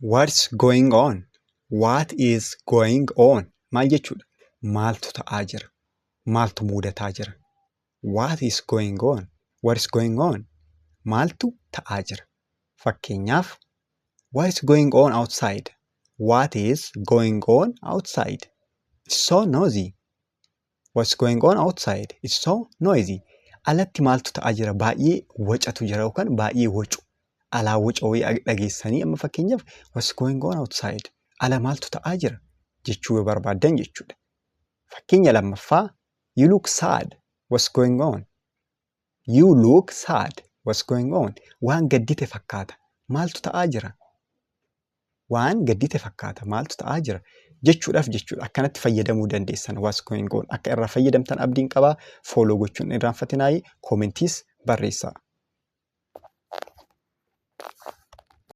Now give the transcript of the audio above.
What's going on? What is going on? Maal jechuudha? Maaltu ta'aa jira? Maaltu mudataa jira? What is going on? What is going on? Maaltu ta'aa jira? Fakkeenyaaf, what is going on outside? What is going on outside? It's so noisy. What's going on outside? It's so noisy. Alatti maaltu ta'aa jira? Baay'ee wacatu jira yookaan baay'ee wacu. Alaa waca wayii dhageessanii amma fakkeenyaaf what's going on outside? Ala maaltu ta'aa jira? Jechuu barbaadan jechuudha. Fakkeenya lammaffaa you look sad. What's going on? You look sad. What's going on? Waan gaddite fakkaata. Maaltu ta'aa jira? Waan gaddite fakkaata. Maaltu ta'aa jira? Jechuudhaaf jechuudha. Akkanatti fayyadamuu dandeessan what's going on. Akka irraa fayyadamtan abdiin qabaa. Follow gochuun irraanfatinaayi. Koomentiis barreessaa.